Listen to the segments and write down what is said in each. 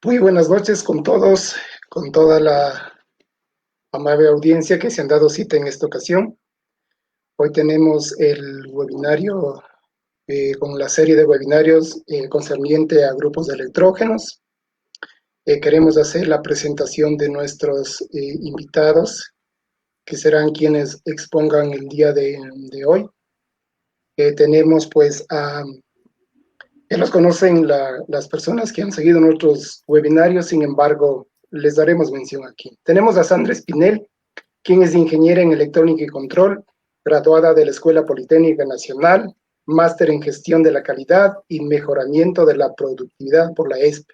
Muy buenas noches con todos, con toda la amable audiencia que se han dado cita en esta ocasión. Hoy tenemos el webinario con la serie de webinarios concerniente a grupos de electrógenos. Queremos hacer la presentación de nuestros invitados, que serán quienes expongan el día de hoy. Tenemos pues ya los conocen las personas que han seguido nuestros webinarios, sin embargo, les daremos mención aquí. Tenemos a Sandra Espinel, quien es ingeniera en electrónica y control, graduada de la Escuela Politécnica Nacional, máster en gestión de la calidad y mejoramiento de la productividad por la ESP,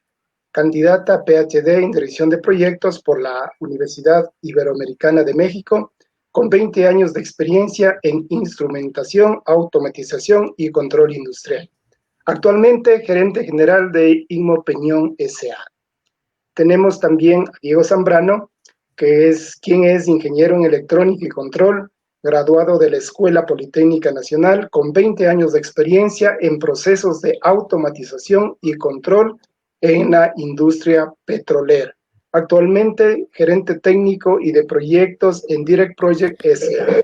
candidata a PhD en dirección de proyectos por la Universidad Iberoamericana de México, con 20 años de experiencia en instrumentación, automatización y control industrial. Actualmente, gerente general de Inmo Peñón S.A. Tenemos también a Diego Zambrano, quien es ingeniero en electrónica y control, graduado de la Escuela Politécnica Nacional, con 20 años de experiencia en procesos de automatización y control en la industria petrolera. Actualmente, gerente técnico y de proyectos en Direct Project S.A.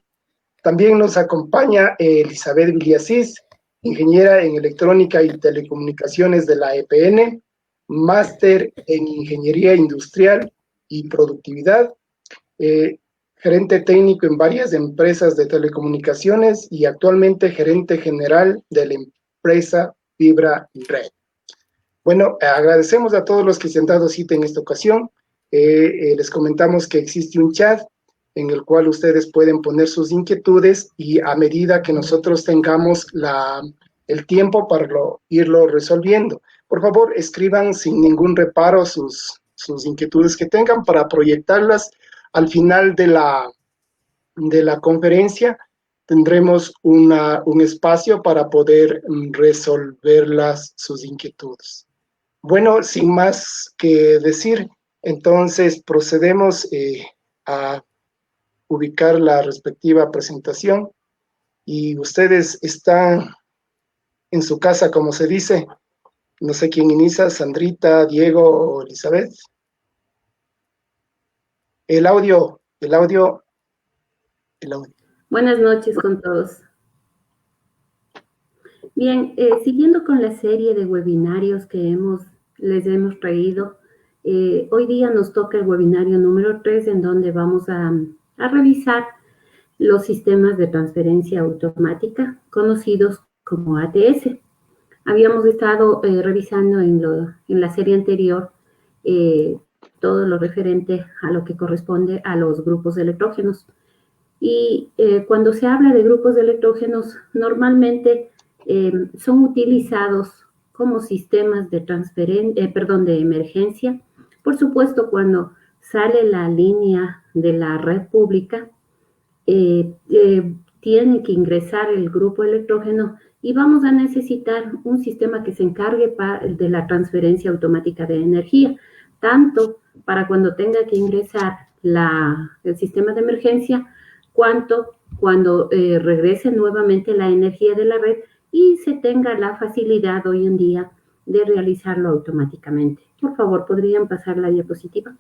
También nos acompaña Elizabeth Villacís, ingeniera en electrónica y telecomunicaciones de la EPN, máster en ingeniería industrial y productividad, gerente técnico en varias empresas de telecomunicaciones y actualmente gerente general de la empresa Fibra Red. Bueno, agradecemos a todos los que se han dado cita en esta ocasión. Les comentamos que existe un chat en el cual ustedes pueden poner sus inquietudes y a medida que nosotros tengamos el tiempo para irlo resolviendo. Por favor, escriban sin ningún reparo sus inquietudes que tengan para proyectarlas al final de la conferencia. Tendremos un espacio para poder resolverlas sus inquietudes. Bueno, sin más que decir, entonces procedemos a ubicar la respectiva presentación y ustedes están en su casa, como se dice. No sé quién inicia, Sandrita, Diego o Elizabeth. El audio. Buenas noches con todos. Bien, siguiendo con la serie de webinarios que les hemos traído, hoy día nos toca el webinario número 3, en donde vamos a revisar los sistemas de transferencia automática, conocidos como ATS. Habíamos estado revisando en la serie anterior todo lo referente a lo que corresponde a los grupos de electrógenos. Y cuando se habla de grupos de electrógenos, normalmente son utilizados como sistemas de emergencia. Por supuesto, cuando sale la línea de la red pública, tiene que ingresar el grupo electrógeno y vamos a necesitar un sistema que se encargue de la transferencia automática de energía, tanto para cuando tenga que ingresar el sistema de emergencia, cuanto cuando regrese nuevamente la energía de la red y se tenga la facilidad hoy en día de realizarlo automáticamente. Por favor, ¿podrían pasar la diapositiva?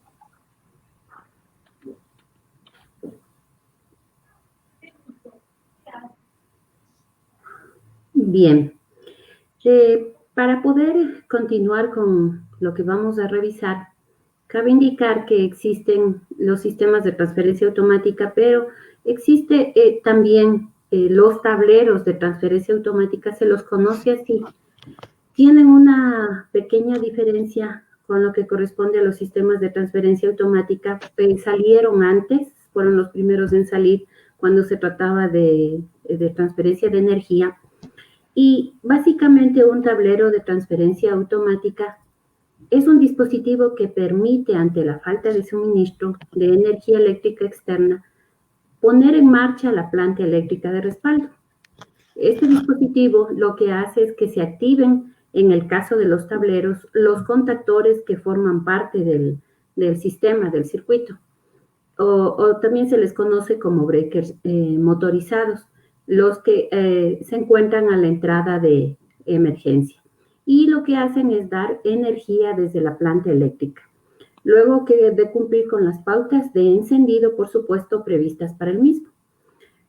Bien, para poder continuar con lo que vamos a revisar, cabe indicar que existen los sistemas de transferencia automática, pero existe también los tableros de transferencia automática, se los conoce así. Tienen una pequeña diferencia con lo que corresponde a los sistemas de transferencia automática. Salieron antes, fueron los primeros en salir cuando se trataba de transferencia de energía. Y básicamente un tablero de transferencia automática es un dispositivo que permite, ante la falta de suministro de energía eléctrica externa, poner en marcha la planta eléctrica de respaldo. Este dispositivo lo que hace es que se activen, en el caso de los tableros, los contactores que forman parte del sistema, del circuito, o también se les conoce como breakers motorizados, los que se encuentran a la entrada de emergencia. y lo que hacen es dar energía desde la planta eléctrica, luego de cumplir con las pautas de encendido, por supuesto, previstas para el mismo.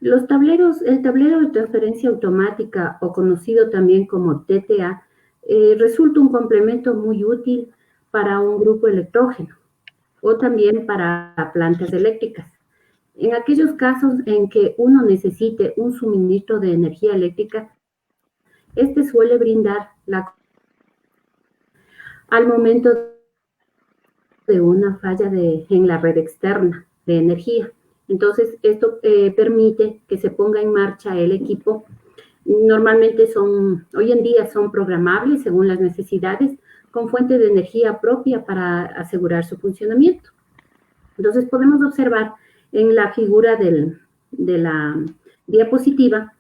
El tablero de transferencia automática, o conocido también como TTA, resulta un complemento muy útil para un grupo electrógeno o también para plantas eléctricas. En aquellos casos en que uno necesite un suministro de energía eléctrica, este suele brindar al momento de una falla en la red externa de energía. Entonces, esto permite que se ponga en marcha el equipo. Normalmente hoy en día son programables según las necesidades, con fuente de energía propia para asegurar su funcionamiento. Entonces, podemos observar en la figura de la diapositiva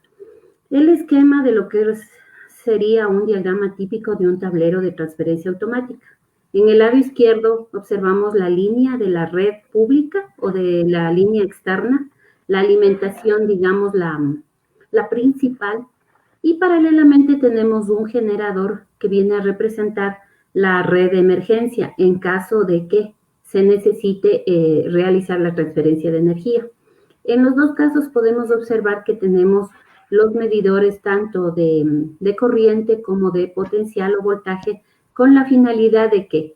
el esquema de lo que sería un diagrama típico de un tablero de transferencia automática. En el lado izquierdo observamos la línea de la red pública o de la línea externa, la alimentación, digamos, la principal, y paralelamente tenemos un generador que viene a representar la red de emergencia en caso de que se necesite realizar la transferencia de energía. En los dos casos podemos observar que tenemos los medidores tanto de corriente como de potencial o voltaje, con la finalidad de que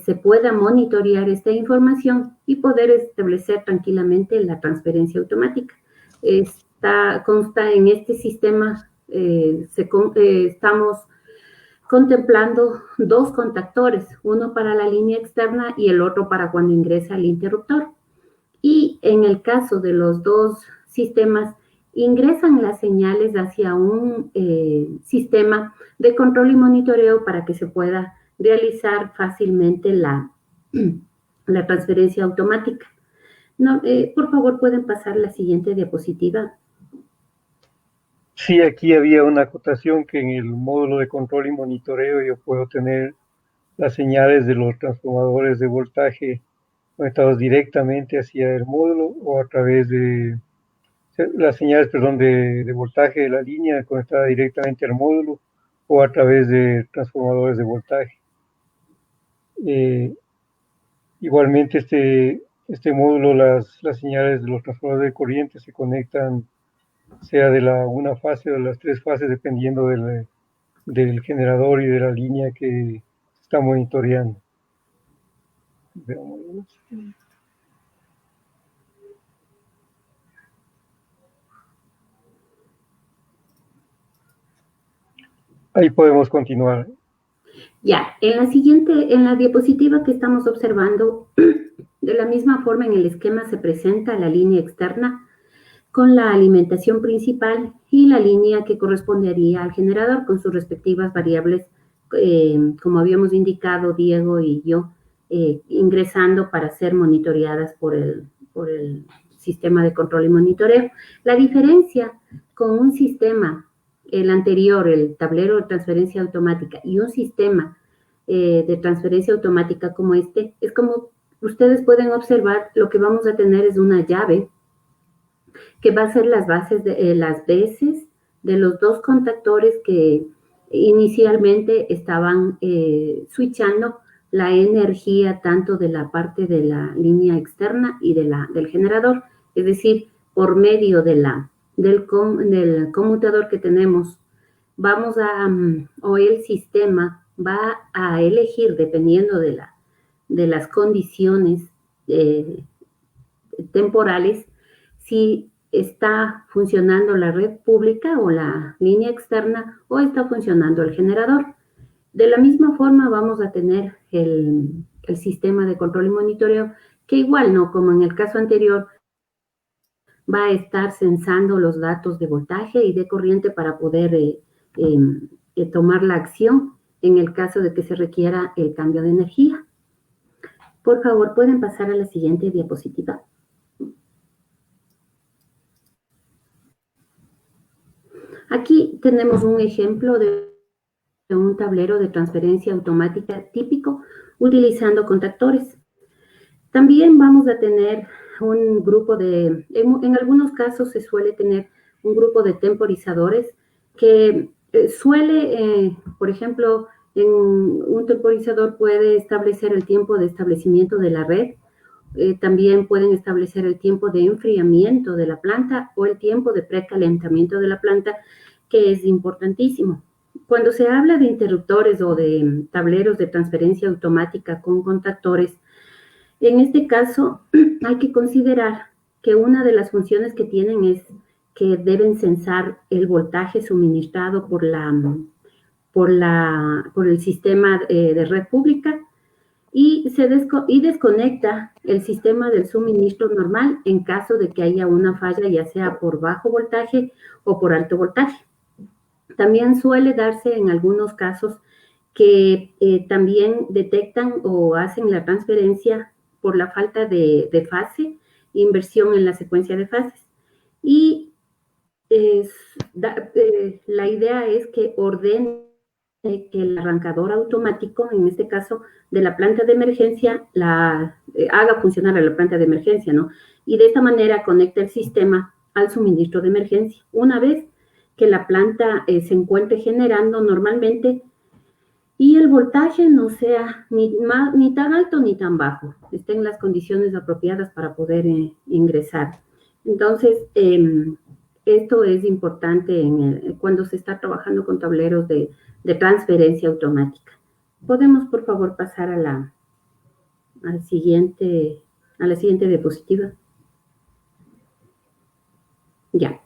se pueda monitorear esta información y poder establecer tranquilamente la transferencia automática. Consta en este sistema, estamos contemplando dos contactores, uno para la línea externa y el otro para cuando ingresa el interruptor. Y en el caso de los dos sistemas, ingresan las señales hacia un sistema de control y monitoreo para que se pueda realizar fácilmente la transferencia automática. No, por favor, pueden pasar la siguiente diapositiva. Sí, aquí había una acotación que en el módulo de control y monitoreo yo puedo tener las señales de los transformadores de voltaje conectados directamente hacia el módulo o a través de las señales, perdón, de voltaje de la línea conectada directamente al módulo o a través de transformadores de voltaje. Igualmente este módulo, las señales de los transformadores de corriente se conectan sea de una fase o de las tres fases, dependiendo del generador y de la línea que se está monitoreando. Veamos. Ahí podemos continuar. Ya, en la diapositiva que estamos observando, de la misma forma en el esquema se presenta la línea externa con la alimentación principal y la línea que correspondería al generador con sus respectivas variables, como habíamos indicado Diego y yo, ingresando para ser monitoreadas por el sistema de control y monitoreo. La diferencia con un sistema, el anterior, el tablero de transferencia automática, y un sistema de transferencia automática como este, es como ustedes pueden observar, lo que vamos a tener es una llave que va a ser las bases las veces de los dos contactores que inicialmente estaban switchando la energía tanto de la parte de la línea externa y del generador, es decir, por medio del conmutador que tenemos, o el sistema va a elegir, dependiendo de las condiciones temporales, si está funcionando la red pública o la línea externa o está funcionando el generador. De la misma forma vamos a tener el sistema de control y monitoreo, que igual, no como en el caso anterior, va a estar censando los datos de voltaje y de corriente para poder tomar la acción en el caso de que se requiera el cambio de energía. Por favor, pueden pasar a la siguiente diapositiva. Aquí tenemos un ejemplo de un tablero de transferencia automática típico utilizando contactores. También vamos a tener un grupo en algunos casos se suele tener un grupo de temporizadores que suele, por ejemplo, en un temporizador puede establecer el tiempo de establecimiento de la red, también pueden establecer el tiempo de enfriamiento de la planta o el tiempo de precalentamiento de la planta, que es importantísimo. Cuando se habla de interruptores o de tableros de transferencia automática con contactores, en este caso hay que considerar que una de las funciones que tienen es que deben censar el voltaje suministrado por el sistema de red pública y desconecta el sistema del suministro normal en caso de que haya una falla, ya sea por bajo voltaje o por alto voltaje. También suele darse en algunos casos que también detectan o hacen la transferencia por la falta de fase, inversión en la secuencia de fases. Y la idea es que ordene que el arrancador automático, en este caso de la planta de emergencia, haga funcionar a la planta de emergencia, ¿no? Y de esta manera conecta el sistema al suministro de emergencia. Una vez que la planta se encuentre generando normalmente y el voltaje no sea ni tan alto ni tan bajo, esté en las condiciones apropiadas para poder ingresar. Entonces, esto es importante cuando se está trabajando con tableros de transferencia automática. ¿Podemos, por favor, pasar a la siguiente diapositiva? Ya.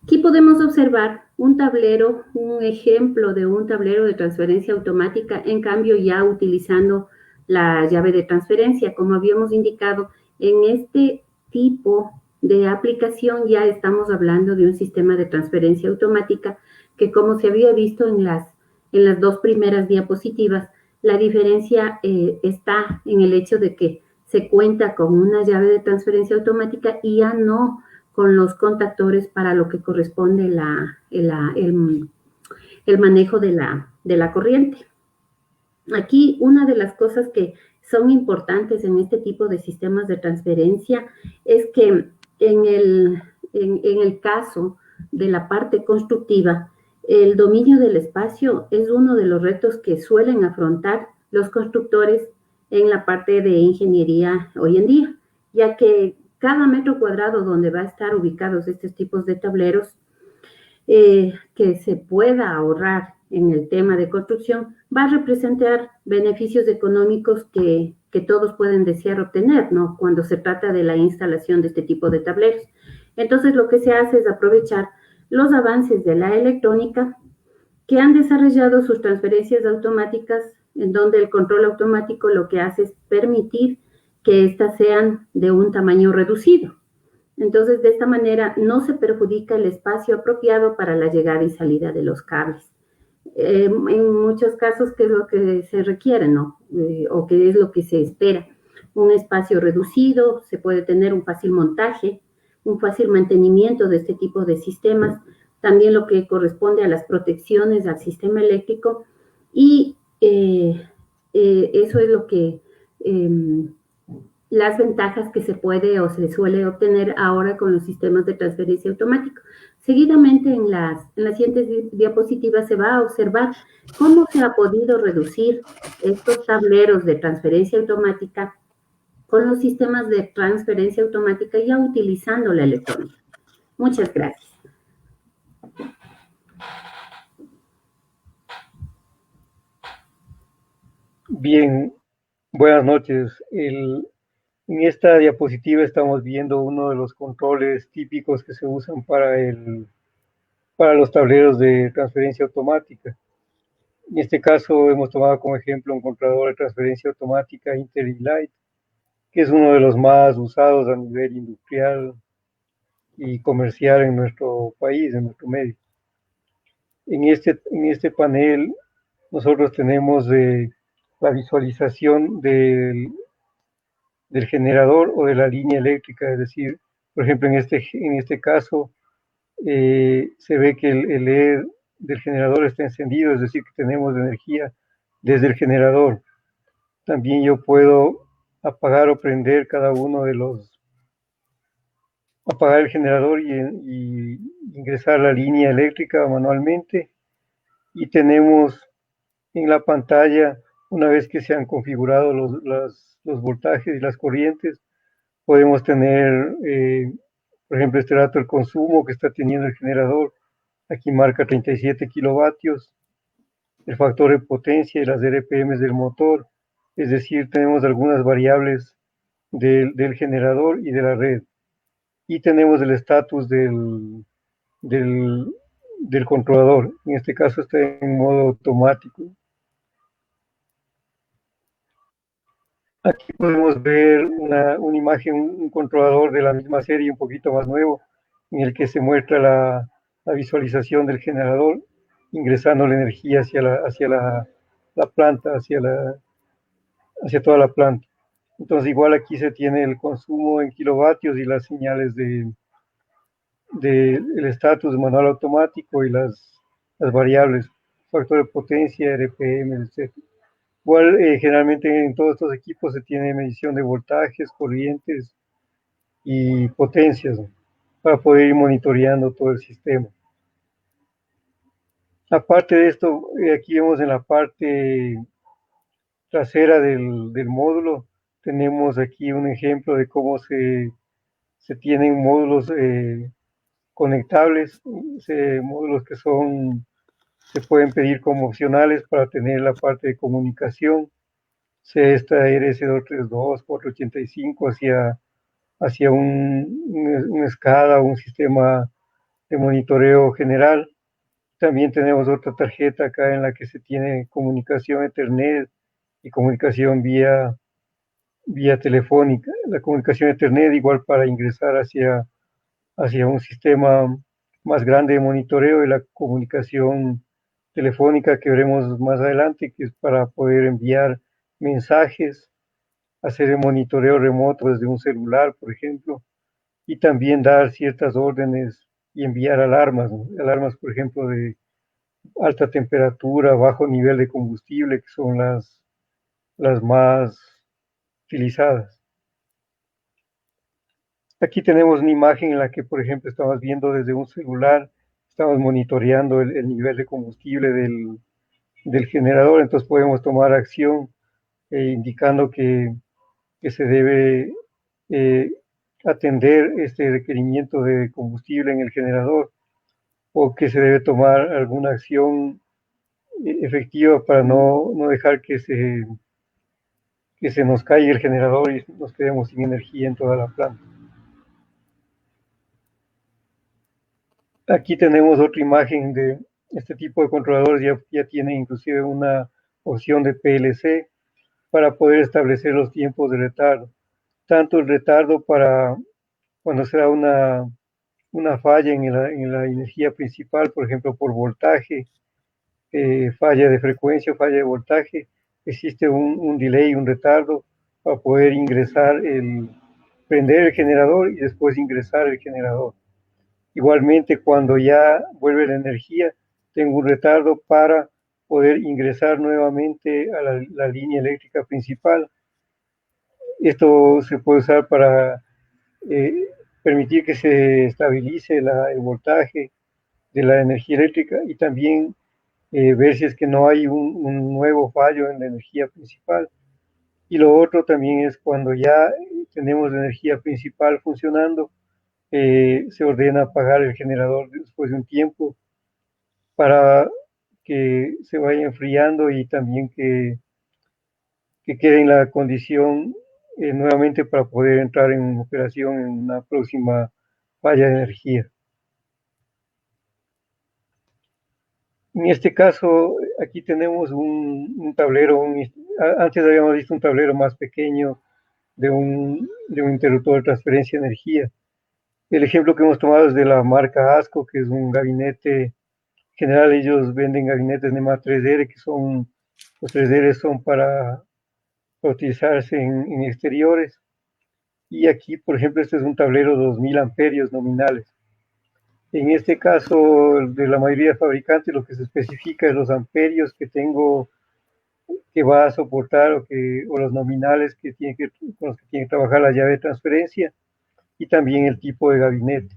Aquí podemos observar un ejemplo de un tablero de transferencia automática, en cambio ya utilizando la llave de transferencia. Como habíamos indicado, en este tipo de aplicación ya estamos hablando de un sistema de transferencia automática que, como se había visto en las dos primeras diapositivas, la diferencia está en el hecho de que se cuenta con una llave de transferencia automática y ya no con los contactores para lo que corresponde el manejo de la corriente. Aquí una de las cosas que son importantes en este tipo de sistemas de transferencia es que en el caso de la parte constructiva, el dominio del espacio es uno de los retos que suelen afrontar los constructores en la parte de ingeniería hoy en día, ya que cada metro cuadrado donde va a estar ubicados estos tipos de tableros, que se pueda ahorrar en el tema de construcción, va a representar beneficios económicos que todos pueden desear obtener, ¿no? Cuando se trata de la instalación de este tipo de tableros. Entonces, lo que se hace es aprovechar los avances de la electrónica que han desarrollado sus transferencias automáticas, en donde el control automático lo que hace es permitir que éstas sean de un tamaño reducido. Entonces, de esta manera no se perjudica el espacio apropiado para la llegada y salida de los cables. En muchos casos, ¿qué es lo que se requiere, no? O qué es lo que se espera. Un espacio reducido, se puede tener un fácil montaje, un fácil mantenimiento de este tipo de sistemas, también lo que corresponde a las protecciones al sistema eléctrico, y eso es lo que las ventajas que se puede o se suele obtener ahora con los sistemas de transferencia automática. Seguidamente, en las siguientes diapositivas se va a observar cómo se ha podido reducir estos tableros de transferencia automática con los sistemas de transferencia automática ya utilizando la electrónica. Muchas gracias. Bien, buenas noches. En esta diapositiva estamos viendo uno de los controles típicos que se usan para los tableros de transferencia automática. En este caso hemos tomado como ejemplo un controlador de transferencia automática IntelliLight, que es uno de los más usados a nivel industrial y comercial en nuestro país, en nuestro medio. En este panel nosotros tenemos la visualización del generador o de la línea eléctrica, es decir, por ejemplo, en este caso se ve que el LED del generador está encendido, es decir, que tenemos energía desde el generador. También yo puedo apagar o prender apagar el generador y ingresar la línea eléctrica manualmente, y tenemos en la pantalla, una vez que se han configurado los voltajes y las corrientes, podemos tener, por ejemplo, este dato del consumo que está teniendo el generador. Aquí marca 37 kilovatios, el factor de potencia y las RPM del motor. Es decir, tenemos algunas variables del generador y de la red. Y tenemos el estatus del controlador. En este caso está en modo automático. Aquí podemos ver una imagen, un controlador de la misma serie, un poquito más nuevo, en el que se muestra la visualización del generador, ingresando la energía hacia la planta, hacia toda la planta. Entonces, igual aquí se tiene el consumo en kilovatios y las señales del estatus de manual automático y las variables, factor de potencia, RPM, etc. Igual, generalmente en todos estos equipos se tiene medición de voltajes, corrientes y potencias, ¿no?, para poder ir monitoreando todo el sistema. Aparte de esto, aquí vemos en la parte trasera del módulo, tenemos aquí un ejemplo de cómo se tienen módulos conectables, módulos que se pueden pedir como opcionales para tener la parte de comunicación. Esta RS232, 485 hacia una SCADA, un sistema de monitoreo general. También tenemos otra tarjeta acá en la que se tiene comunicación Ethernet y comunicación vía telefónica. La comunicación Ethernet igual para ingresar hacia un sistema más grande de monitoreo, y la comunicación telefónica que veremos más adelante, que es para poder enviar mensajes, hacer el monitoreo remoto desde un celular, por ejemplo, y también dar ciertas órdenes y enviar alarmas, ¿no?, alarmas, por ejemplo, de alta temperatura, bajo nivel de combustible, que son las más utilizadas. Aquí tenemos una imagen en la que, por ejemplo, estamos viendo desde un celular, estamos monitoreando el nivel de combustible del generador, entonces podemos tomar acción indicando que se debe atender este requerimiento de combustible en el generador, o que se debe tomar alguna acción efectiva para no dejar que se nos caiga el generador y nos quedemos sin energía en toda la planta. Aquí tenemos otra imagen de este tipo de controladores, ya tiene inclusive una opción de PLC para poder establecer los tiempos de retardo. Tanto el retardo para cuando se da una falla en la energía principal, por ejemplo, por voltaje, falla de frecuencia o falla de voltaje, existe un delay, un retardo para poder prender el generador y después ingresar el generador. Igualmente, cuando ya vuelve la energía, tengo un retardo para poder ingresar nuevamente a la línea eléctrica principal. Esto se puede usar para permitir que se estabilice el voltaje de la energía eléctrica, y también ver si es que no hay un nuevo fallo en la energía principal. Y lo otro también es cuando ya tenemos la energía principal funcionando, se ordena apagar el generador después de un tiempo para que se vaya enfriando y también que quede en la condición nuevamente para poder entrar en operación en una próxima falla de energía. En este caso, aquí tenemos un tablero, antes habíamos visto un tablero más pequeño de un interruptor de transferencia de energía. El ejemplo que hemos tomado es de la marca ASCO, que es un gabinete. En general, ellos venden gabinetes NEMA 3R, que los 3R son para utilizarse en exteriores. Y aquí, por ejemplo, este es un tablero 2000 amperios nominales. En este caso, de la mayoría de fabricantes, lo que se especifica es los amperios que tengo, que va a soportar, o los nominales con los que tiene que trabajar la llave de transferencia, y también el tipo de gabinete.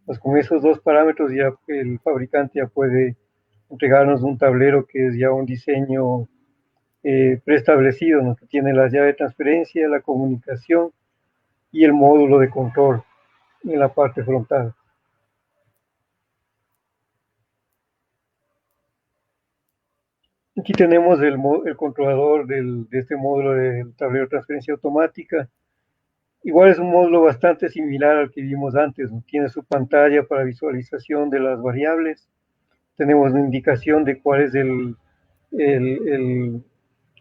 Pues con esos dos parámetros ya el fabricante ya puede entregarnos un tablero que es ya un diseño preestablecido, ¿no? Que tiene la llave de transferencia, la comunicación y el módulo de control en la parte frontal. Aquí tenemos el controlador de este módulo del tablero de transferencia automática. Igual es un módulo bastante similar al que vimos antes, ¿no? Tiene su pantalla para visualización de las variables. Tenemos una indicación de cuál es el, el-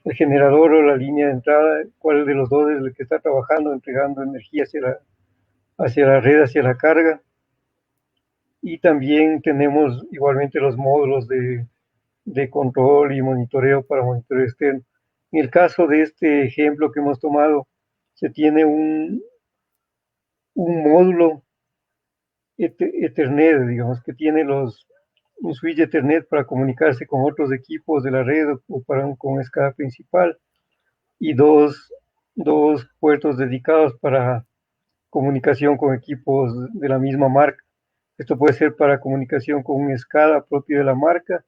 el generador o la línea de entrada, cuál de los dos es el que está trabajando, entregando energía hacia la red, hacia la carga. Y también tenemos igualmente los módulos de control y monitoreo para monitoreo externo. En el caso de este ejemplo que hemos tomado, se tiene un módulo Ethernet, digamos, que tiene un switch Ethernet para comunicarse con otros equipos de la red o con escala principal y dos puertos dedicados para comunicación con equipos de la misma marca. Esto puede ser para comunicación con un SCADA propio de la marca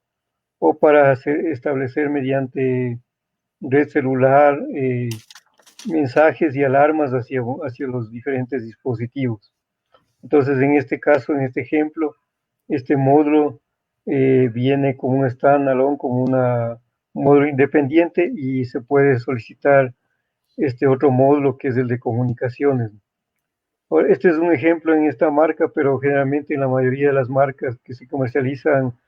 o para establecer mediante red celular mensajes y alarmas hacia los diferentes dispositivos. Entonces, en este caso, en este ejemplo, este módulo viene como un standalone, como un módulo independiente y se puede solicitar este otro módulo que es el de comunicaciones. Este es un ejemplo en esta marca, pero generalmente en la mayoría de las marcas que se comercializan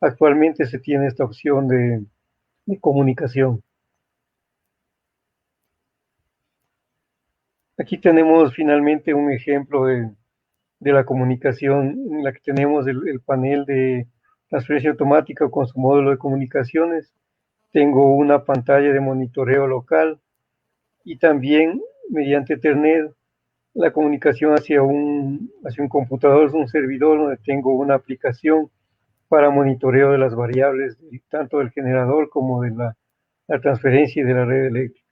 actualmente se tiene esta opción de comunicación. Aquí tenemos finalmente un ejemplo de la comunicación en la que tenemos el panel de transferencia automática con su módulo de comunicaciones. Tengo una pantalla de monitoreo local y también mediante Ethernet la comunicación hacia un computador, un servidor donde tengo una aplicación para monitoreo de las variables, tanto del generador como de la transferencia y de la red eléctrica.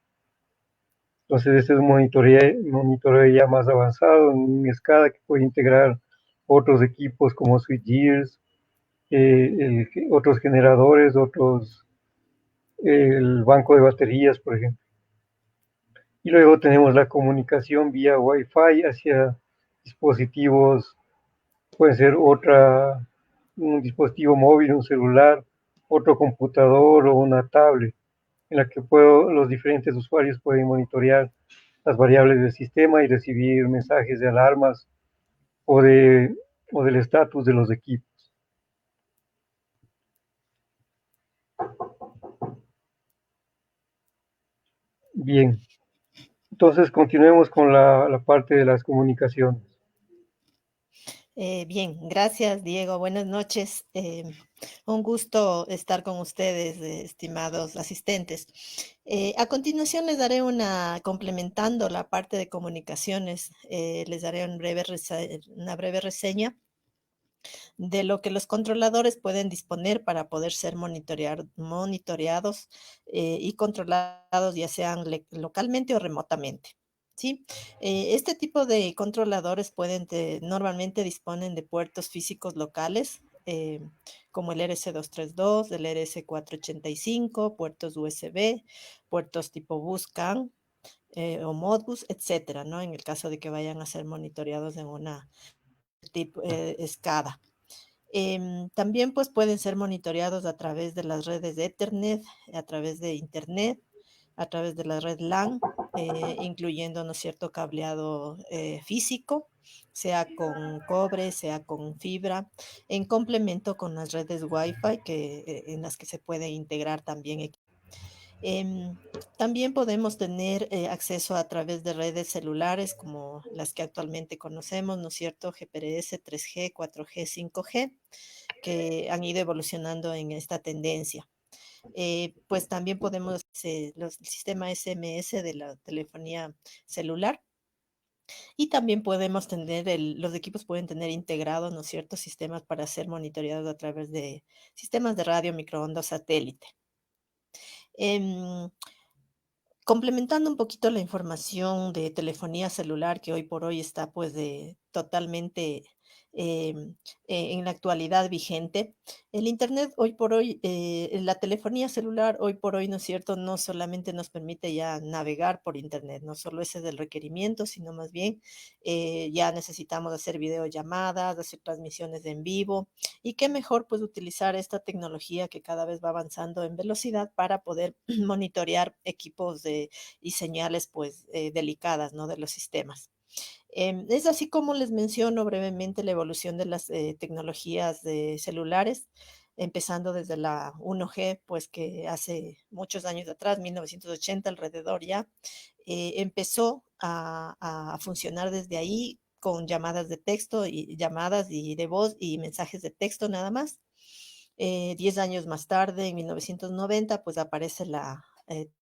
Entonces, este es un monitoreo ya más avanzado, en una escala que puede integrar otros equipos como switchgears, otros generadores, el banco de baterías, por ejemplo. Y luego tenemos la comunicación vía Wi-Fi hacia dispositivos, puede ser un dispositivo móvil, un celular, otro computador o una tablet, en la que los diferentes usuarios pueden monitorear las variables del sistema y recibir mensajes de alarmas o, de, o del estatus de los equipos. Bien, entonces continuemos con la parte de las comunicaciones. Bien, gracias Diego, buenas noches. Un gusto estar con ustedes, estimados asistentes. A continuación les daré complementando la parte de comunicaciones, les daré una breve reseña de lo que los controladores pueden disponer para poder ser monitoreados y controlados ya sean localmente o remotamente. ¿Sí? Este tipo de controladores normalmente disponen de puertos físicos locales, como el RS232, el RS485, puertos USB, puertos tipo BusCAN o Modbus, etcétera, ¿no? En el caso de que vayan a ser monitoreados en una tipo SCADA. También pues pueden ser monitoreados a través de las redes de Ethernet, a través de Internet, a través de la red LAN, incluyendo, ¿no es cierto?, cableado físico, sea con cobre, sea con fibra, en complemento con las redes Wi-Fi en las que se puede integrar también. Em, También podemos tener acceso a través de redes celulares como las que actualmente conocemos, ¿no es cierto? GPRS, 3G, 4G, 5G, que han ido evolucionando en esta tendencia. Pues también podemos, el sistema SMS de la telefonía celular, y también podemos tener, los equipos pueden tener integrados, ¿no es cierto?, sistemas para ser monitoreados a través de sistemas de radio, microondas, satélite. Em, Complementando un poquito la información de telefonía celular que hoy por hoy está pues totalmente en la actualidad vigente. El Internet hoy por hoy, la telefonía celular hoy por hoy, ¿no es cierto?, no solamente nos permite ya navegar por Internet, no solo ese es el requerimiento, sino más bien ya necesitamos hacer videollamadas, hacer transmisiones en vivo, y qué mejor pues utilizar esta tecnología que cada vez va avanzando en velocidad para poder monitorear equipos y señales pues delicadas, ¿no?, de los sistemas. Es así como les menciono brevemente la evolución de las tecnologías de celulares, empezando desde la 1G, pues que hace muchos años atrás, 1980 alrededor ya, empezó a funcionar desde ahí con llamadas de texto y llamadas y de voz y mensajes de texto nada más. 10 años más tarde, en 1990, pues aparece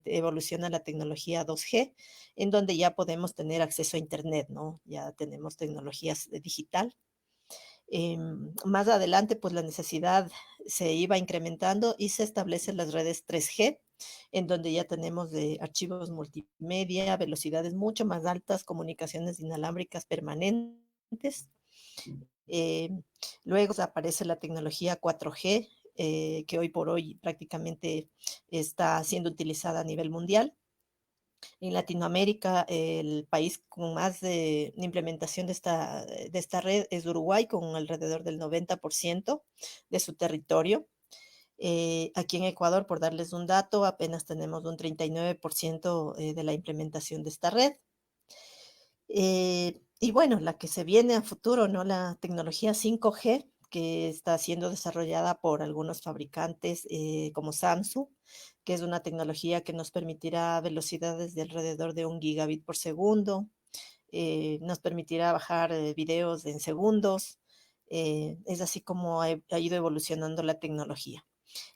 evoluciona la tecnología 2G, en donde ya podemos tener acceso a Internet, ¿no? Ya tenemos tecnologías digital. Más adelante, pues la necesidad se iba incrementando y se establecen las redes 3G, en donde ya tenemos de archivos multimedia, velocidades mucho más altas, comunicaciones inalámbricas permanentes. Eh, Luego aparece la tecnología 4G, que hoy por hoy prácticamente está siendo utilizada a nivel mundial. En Latinoamérica, el país con más implementación de esta red es Uruguay, con alrededor del 90% de su territorio. Aquí en Ecuador, por darles un dato, apenas tenemos un 39% de la implementación de esta red. Y bueno, la que se viene a futuro, ¿no? La tecnología 5G, que está siendo desarrollada por algunos fabricantes como Samsung, que es una tecnología que nos permitirá velocidades de alrededor de 1 gigabit por segundo, nos permitirá bajar videos en segundos. Es así como ha ido evolucionando la tecnología.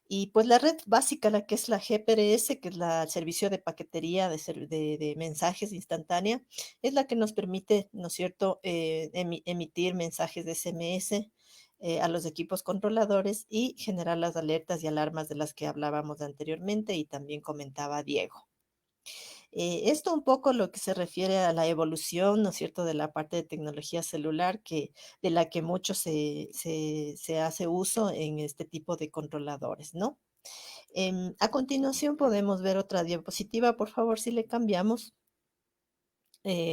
Y pues la red básica, la que es la GPRS, que es el servicio de paquetería de mensajes instantánea, es la que nos permite, ¿no es cierto?, emitir mensajes de SMS a los equipos controladores y generar las alertas y alarmas de las que hablábamos anteriormente y también comentaba Diego. Esto un poco lo que se refiere a la evolución, ¿no es cierto?, de la parte de tecnología celular, de la que mucho se hace uso en este tipo de controladores, ¿no? A continuación podemos ver otra diapositiva, por favor, si le cambiamos.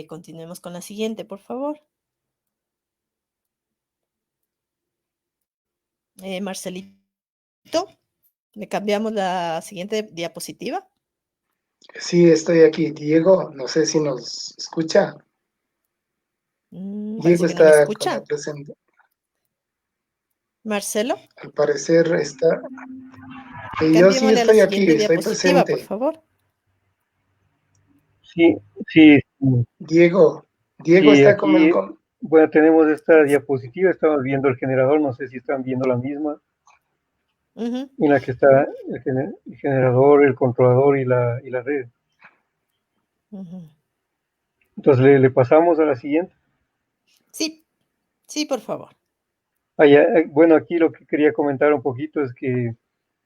Continuemos con la siguiente, por favor. Marcelito, ¿le cambiamos la siguiente diapositiva? Sí, estoy aquí. Diego, no sé si nos escucha. Diego Parece que no me está con la escucha. presente. Marcelo, Al parecer está. Yo sí cambiémosle a la estoy aquí, siguiente estoy diapositiva, por presente. favor. Sí, sí, sí, Diego sí, está con el. aquí, bueno, tenemos esta diapositiva, estamos viendo el generador, no sé si están viendo la misma, Ujú, en la que está el generador, el controlador y la red. ujú. Entonces le pasamos a la siguiente. Sí, sí, por favor. Bueno, aquí lo que quería comentar un poquito es que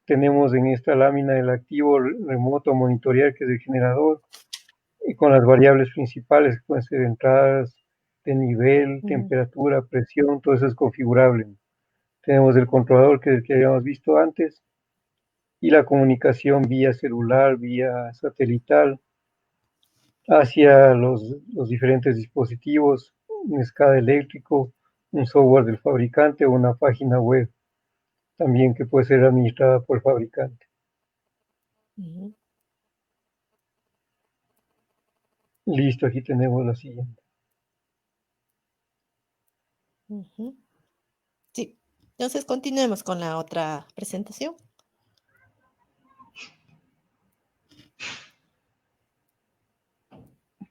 tenemos en esta lámina el activo remoto monitorear, que es el generador, y con las variables principales, que pueden ser entradas de nivel, Ujú, temperatura, presión, todo eso es configurable. Tenemos el controlador, que es el que habíamos visto antes, y la comunicación vía celular, vía satelital, hacia los diferentes dispositivos, un SCADA eléctrico, un software del fabricante o una página web también que puede ser administrada por el fabricante. ujú, Listo, aquí tenemos la siguiente. ujú. Sí. Entonces continuemos con la otra presentación.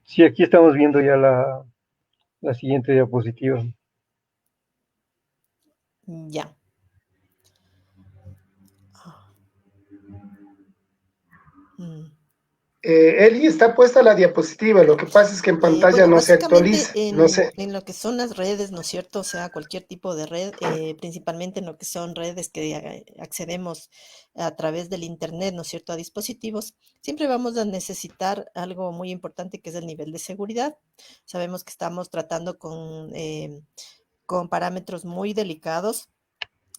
Sí, aquí estamos viendo ya la siguiente diapositiva. Ya. Ah, mm. Eli, está puesta la diapositiva, lo que pasa es que en pantalla Bueno, no se básicamente actualiza, no sé. en lo que son las redes, ¿no es cierto? O sea, cualquier tipo de red, principalmente en lo que son redes que accedemos a través del Internet, ¿no es cierto?, a dispositivos, siempre vamos a necesitar algo muy importante que es el nivel de seguridad. Sabemos que estamos tratando con parámetros muy delicados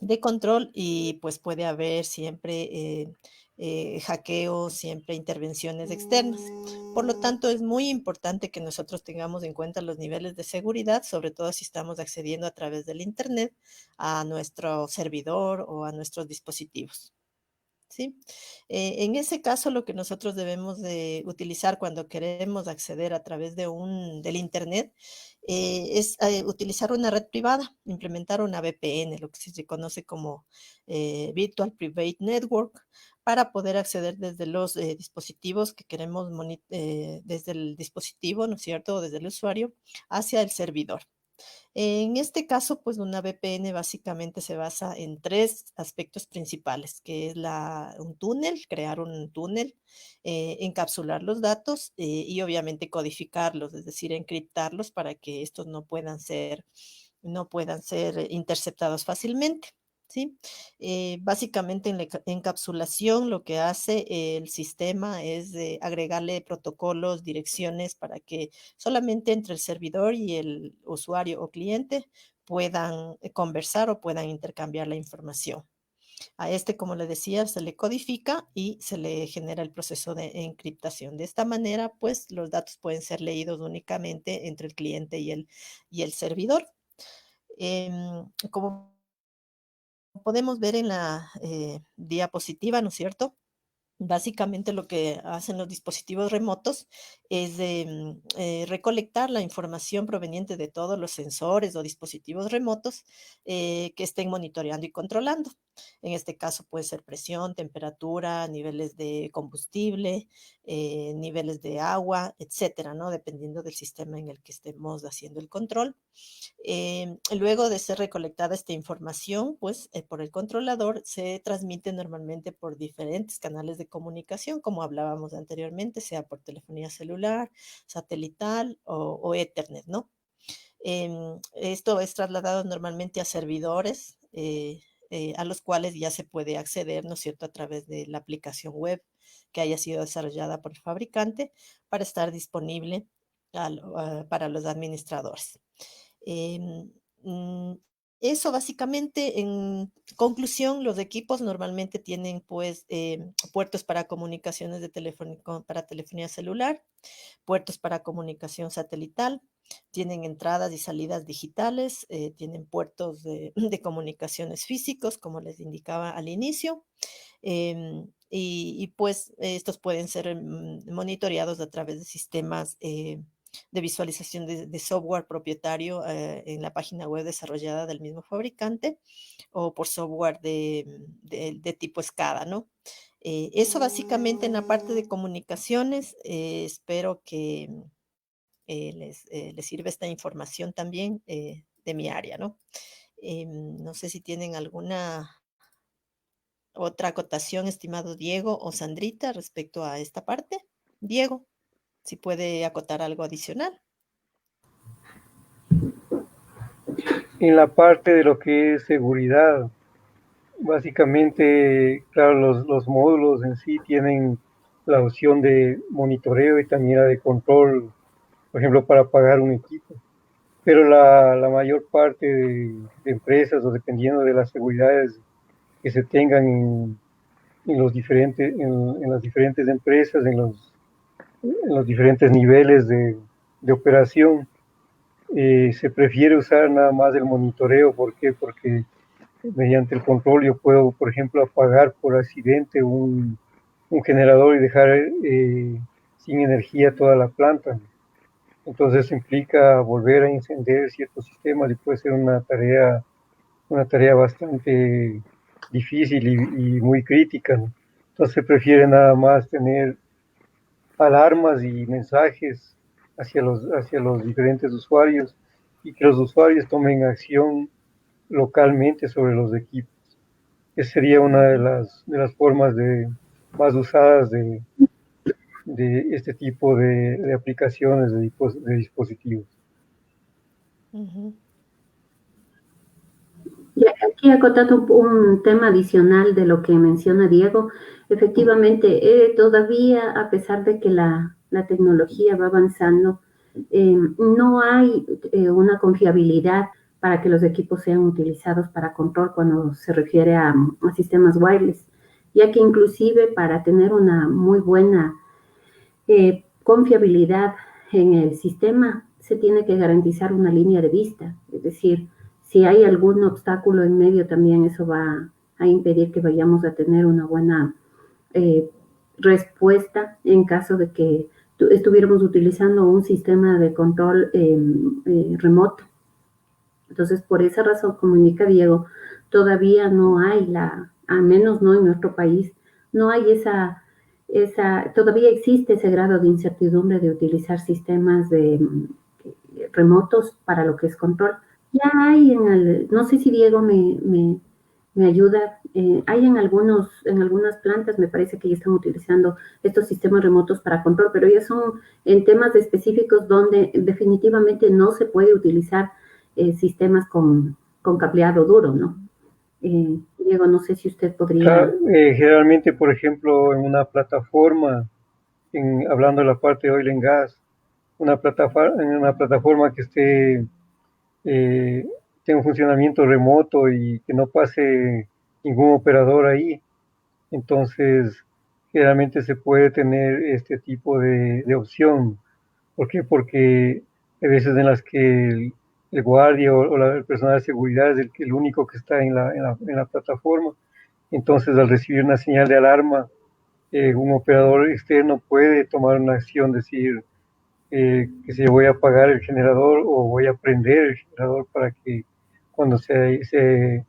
de control y pues puede haber siempre hackeos, siempre intervenciones externas. Por lo tanto, es muy importante que nosotros tengamos en cuenta los niveles de seguridad, sobre todo si estamos accediendo a través del Internet a nuestro servidor o a nuestros dispositivos. ¿Sí? En ese caso, lo que nosotros debemos de utilizar cuando queremos acceder a través del Internet es utilizar una red privada, implementar una VPN, lo que se conoce como Virtual Private Network, para poder acceder desde los dispositivos que queremos, desde el dispositivo, ¿no es cierto?, o desde el usuario, hacia el servidor. En este caso, pues una VPN básicamente se basa en tres aspectos principales, que es un túnel, crear un túnel, encapsular los datos y obviamente codificarlos, es decir, encriptarlos para que estos no puedan ser interceptados fácilmente. ¿Sí? Básicamente en la encapsulación lo que hace el sistema es agregarle protocolos, direcciones para que solamente entre el servidor y el usuario o cliente puedan conversar o puedan intercambiar la información. A este, como le decía, se le codifica y se le genera el proceso de encriptación. De esta manera, pues los datos pueden ser leídos únicamente entre el cliente y el servidor. Como podemos ver en la diapositiva, ¿no es cierto? Básicamente lo que hacen los dispositivos remotos es recolectar la información proveniente de todos los sensores o dispositivos remotos que estén monitoreando y controlando. En este caso puede ser presión, temperatura, niveles de combustible, niveles de agua, etcétera, ¿no? Dependiendo del sistema en el que estemos haciendo el control. Luego de ser recolectada esta información, pues por el controlador se transmite normalmente por diferentes canales de comunicación, como hablábamos anteriormente, sea por telefonía celular, satelital o Ethernet, ¿no? Esto es trasladado normalmente a servidores a los cuales ya se puede acceder, ¿no es cierto?, a través de la aplicación web que haya sido desarrollada por el fabricante para estar disponible para los administradores. Em, mm, Eso básicamente, en conclusión, los equipos normalmente tienen pues puertos para comunicaciones para telefonía celular, puertos para comunicación satelital, tienen entradas y salidas digitales, tienen puertos de comunicaciones físicos, como les indicaba al inicio, y pues estos pueden ser monitoreados a través de sistemas de visualización de software propietario en la página web desarrollada del mismo fabricante o por software de tipo SCADA, ¿no? Eso básicamente en la parte de comunicaciones. Espero que les sirva esta información también de mi área, ¿no? No sé si tienen alguna otra acotación, estimado Diego o Sandrita, respecto a esta parte. Diego, si puede acotar algo adicional. En la parte de lo que es seguridad, básicamente, claro, los módulos en sí tienen la opción de monitoreo y también la de control, por ejemplo, para apagar un equipo. Pero la mayor parte de empresas, o dependiendo de las seguridades que se tengan en las diferentes empresas, en los diferentes niveles de operación, se prefiere usar nada más el monitoreo. ¿Por qué? Porque mediante el control yo puedo, por ejemplo, apagar por accidente un generador y dejar sin energía toda la planta. Entonces eso implica volver a encender ciertos sistemas y puede ser una tarea bastante difícil y muy crítica, ¿no? Entonces se prefiere nada más tener alarmas y mensajes hacia los diferentes usuarios y que los usuarios tomen acción localmente sobre los equipos. Esa sería una de las formas más usadas de este tipo de aplicaciones, de dispositivos. Uh-huh. Y aquí acotando un tema adicional de lo que menciona Diego, efectivamente, todavía, a pesar de que la tecnología va avanzando, no hay una confiabilidad para que los equipos sean utilizados para control cuando se refiere a sistemas wireless, ya que inclusive para tener una muy buena confiabilidad en el sistema se tiene que garantizar una línea de vista, es decir, si hay algún obstáculo en medio también eso va a impedir que vayamos a tener una buena respuesta en caso de que estuviéramos utilizando un sistema de control remoto. Entonces, por esa razón, como indica Diego, todavía no hay al menos no en nuestro país, no hay todavía existe ese grado de incertidumbre de utilizar sistemas remotos para lo que es control. Ya hay no sé si Diego me ayuda, hay en algunas plantas, me parece que ya están utilizando estos sistemas remotos para control, pero ya son en temas específicos donde definitivamente no se puede utilizar sistemas con cableado duro, ¿no? Diego, no sé si usted podría... Generalmente, por ejemplo, en una plataforma, hablando de la parte de oil and gas, en una plataforma que tenga un funcionamiento remoto y que no pase ningún operador ahí, entonces generalmente se puede tener este tipo de opción. ¿Por qué? Porque hay veces en las que el guardia o el personal de seguridad es el único que está en la plataforma. Entonces, al recibir una señal de alarma, un operador externo puede tomar una acción, decir que si voy a apagar el generador o voy a prender el generador para que cuando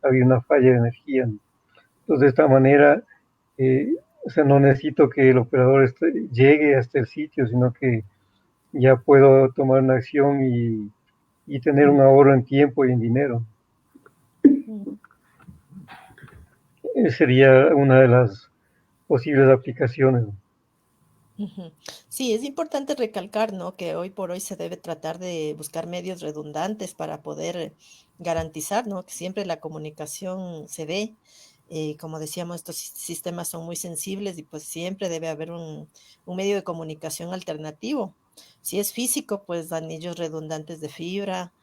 había una falla de energía. Entonces, de esta manera, o sea, no necesito que el operador llegue hasta el sitio, sino que ya puedo tomar una acción y tener un ahorro en tiempo y en dinero. Sería una de las posibles aplicaciones. Sí, es importante recalcar, ¿no?, que hoy por hoy se debe tratar de buscar medios redundantes para poder garantizar, ¿no?, que siempre la comunicación se dé. Como decíamos, estos sistemas son muy sensibles y pues siempre debe haber un medio de comunicación alternativo. Si es físico, pues anillos redundantes de fibra,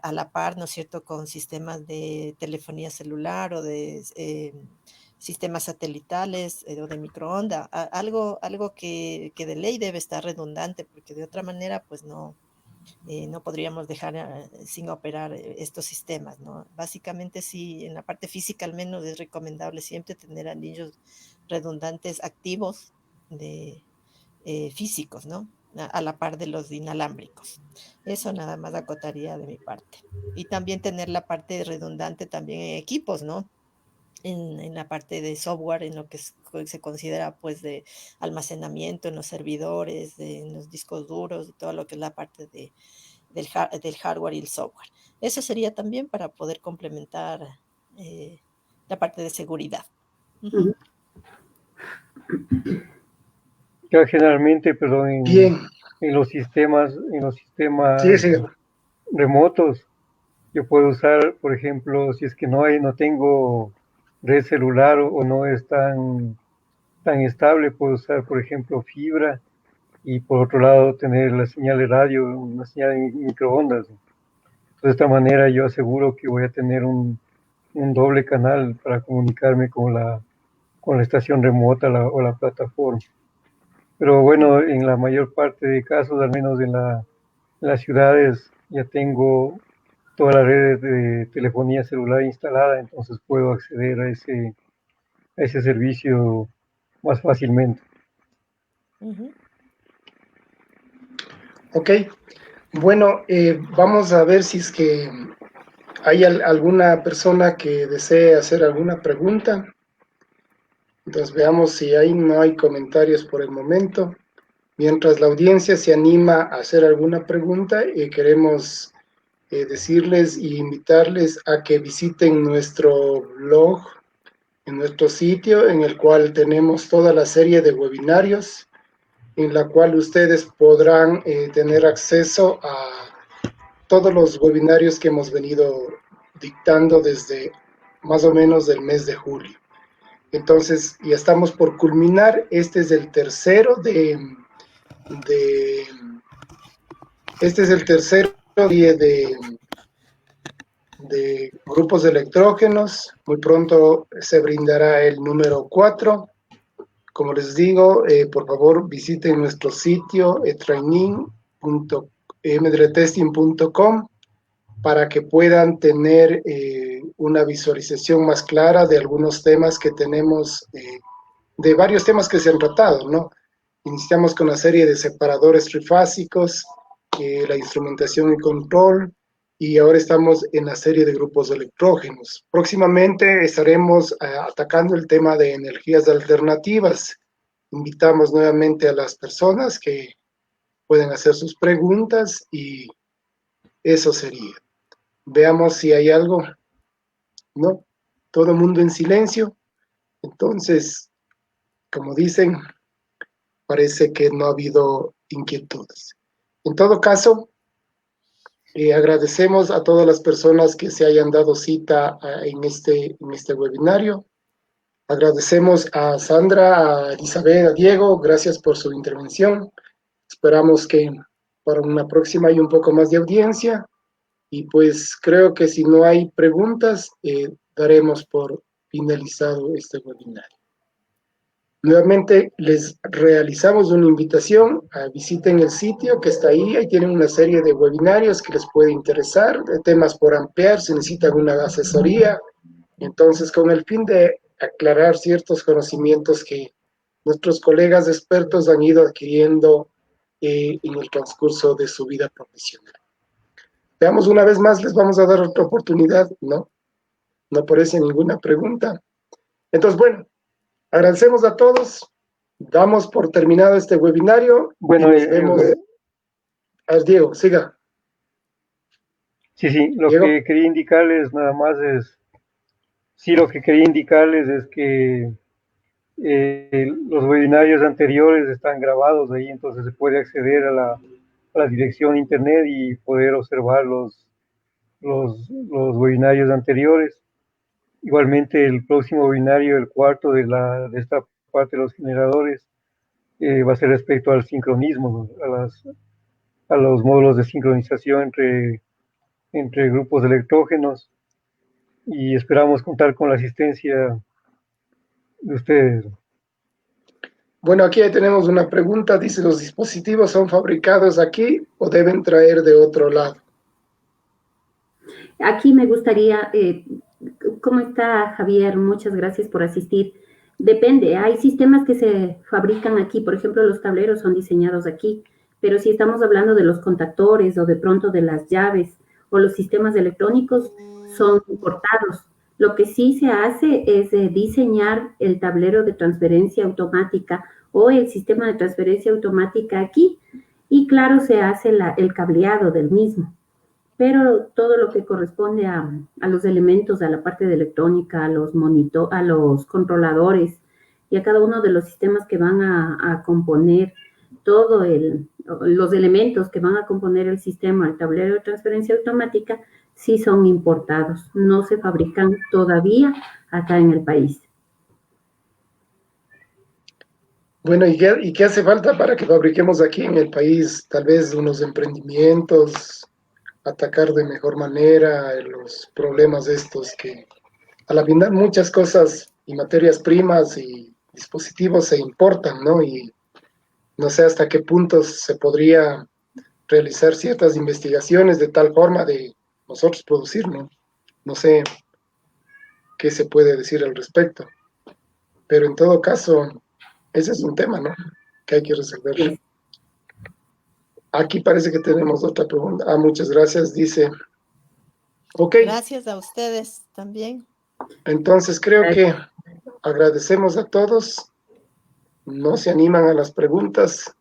a la par, ¿no es cierto?, con sistemas de telefonía celular o de sistemas satelitales o de microondas, algo que de ley debe estar redundante, porque de otra manera, pues no podríamos dejar sin operar estos sistemas, ¿no? Básicamente sí, en la parte física al menos es recomendable siempre tener anillos redundantes activos físicos, ¿no? A la par de los inalámbricos. Eso nada más acotaría de mi parte. Y también tener la parte redundante también en equipos, ¿no? En la parte de software, en lo que se considera pues de almacenamiento, en los servidores, en los discos duros y todo lo que es la parte del hardware y el software. Eso sería también para poder complementar la parte de seguridad. Uh-huh. Ya generalmente, perdón, en los sistemas Sí, sí. remotos, yo puedo usar, por ejemplo, si es que no tengo red celular o no es tan estable, puedo usar, por ejemplo, fibra y por otro lado tener la señal de radio, una señal de microondas. De esta manera yo aseguro que voy a tener un doble canal para comunicarme con la estación remota o la plataforma. Pero bueno, en la mayor parte de casos, al menos en las ciudades, ya tengo toda la red de telefonía celular instalada, entonces puedo acceder a ese servicio más fácilmente. Uh-huh. Ok, bueno, vamos a ver si es que hay alguna persona que desee hacer alguna pregunta. Entonces veamos si no hay comentarios por el momento. Mientras la audiencia se anima a hacer alguna pregunta, queremos decirles y invitarles a que visiten nuestro blog, en nuestro sitio, en el cual tenemos toda la serie de webinarios, en la cual ustedes podrán tener acceso a todos los webinarios que hemos venido dictando desde más o menos del mes de julio. Entonces, ya estamos por culminar. Este es el tercero este es el tercer día de grupos de electrógenos. Muy pronto se brindará el número 4. Como les digo, por favor visiten nuestro sitio training.mdltesting.com para que puedan tener una visualización más clara de algunos temas que tenemos, de varios temas que se han tratado, ¿no? Iniciamos con la serie de separadores trifásicos, la instrumentación y control, y ahora estamos en la serie de grupos de electrógenos. Próximamente estaremos atacando el tema de energías alternativas. Invitamos nuevamente a las personas que pueden hacer sus preguntas y eso sería. Veamos si hay algo. ¿No? Todo el mundo en silencio. Entonces, como dicen, parece que no ha habido inquietudes. En todo caso, agradecemos a todas las personas que se hayan dado cita en este webinario. Agradecemos a Sandra, a Elizabeth, a Diego, gracias por su intervención. Esperamos que para una próxima haya un poco más de audiencia. Y pues creo que si no hay preguntas, daremos por finalizado este webinario. Nuevamente les realizamos una invitación a visiten el sitio que está ahí tienen una serie de webinarios que les puede interesar, de temas por ampliar, si necesitan una asesoría, entonces con el fin de aclarar ciertos conocimientos que nuestros colegas expertos han ido adquiriendo en el transcurso de su vida profesional. Veamos una vez más, les vamos a dar otra oportunidad, ¿no? No aparece ninguna pregunta. Entonces, bueno, agradecemos a todos, damos por terminado este webinario. Bueno, y nos vemos. A ver, Diego, siga. Sí, lo Diego. que quería indicarles nada más es, lo que quería indicarles es que los webinarios anteriores están grabados ahí, entonces se puede acceder a la dirección internet y poder observar los webinarios anteriores. Igualmente el próximo webinario, el cuarto de esta parte de los generadores, va a ser respecto al sincronismo, ¿no? a los módulos de sincronización entre grupos de electrógenos, y esperamos contar con la asistencia de ustedes. Bueno, aquí tenemos una pregunta, dice, ¿los dispositivos son fabricados aquí o deben traer de otro lado? Aquí me gustaría, ¿cómo está Javier? Muchas gracias por asistir. Depende, hay sistemas que se fabrican aquí, por ejemplo, los tableros son diseñados aquí, pero si estamos hablando de los contactores o de pronto de las llaves o los sistemas electrónicos, son importados. Lo que sí se hace es diseñar el tablero de transferencia automática o el sistema de transferencia automática aquí, y claro, se hace el cableado del mismo. Pero todo lo que corresponde a los elementos, a la parte de electrónica, a los controladores y a cada uno de los sistemas que van a componer los elementos que van a componer el sistema, el tablero de transferencia automática, sí son importados, no se fabrican todavía acá en el país. Bueno, ¿y qué hace falta para que fabriquemos aquí en el país? Tal vez unos emprendimientos, atacar de mejor manera los problemas estos que a la final muchas cosas y materias primas y dispositivos se importan, ¿no? Y no sé hasta qué punto se podría realizar ciertas investigaciones de tal forma de nosotros producir, ¿no? No sé qué se puede decir al respecto. Pero en todo caso, ese es un tema, ¿no? Que hay que resolver. Sí. Aquí parece que tenemos otra pregunta. Muchas gracias. Dice, ok. Gracias a ustedes también. Entonces creo que agradecemos a todos. No se animan a las preguntas.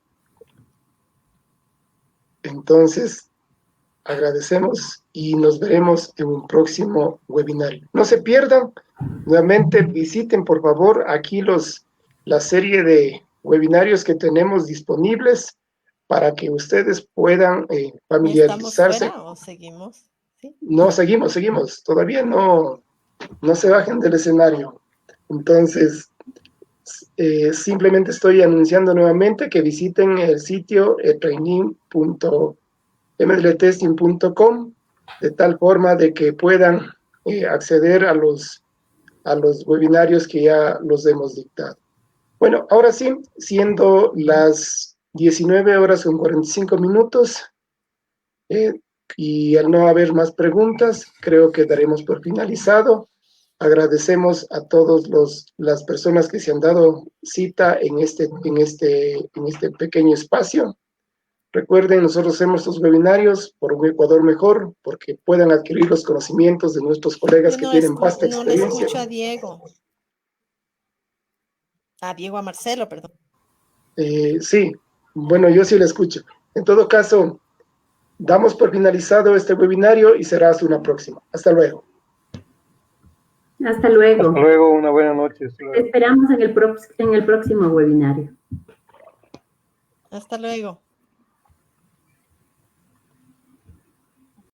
Entonces, agradecemos y nos veremos en un próximo webinario. No se pierdan. Nuevamente visiten, por favor, aquí la serie de webinarios que tenemos disponibles para que ustedes puedan familiarizarse. ¿Estamos fuera o seguimos? ¿Sí? No, seguimos. Todavía no se bajen del escenario. Entonces, simplemente estoy anunciando nuevamente que visiten el sitio training.mdltesting.com de tal forma de que puedan acceder a los webinarios que ya los hemos dictado. Bueno, ahora sí, siendo las 19 horas con 45 minutos, y al no haber más preguntas, creo que daremos por finalizado. Agradecemos a todas las personas que se han dado cita en este pequeño espacio. Recuerden, nosotros hacemos estos webinarios por un Ecuador mejor, porque puedan adquirir los conocimientos de nuestros colegas que tienen vasta No le experiencia. escucho a Diego. A Diego, a Marcelo, perdón. Sí, bueno, yo sí le escucho. En todo caso, damos por finalizado este webinario y será hasta una próxima. Hasta luego. Hasta luego. Hasta luego, una buena noche. Te esperamos en el próximo webinario. Hasta luego.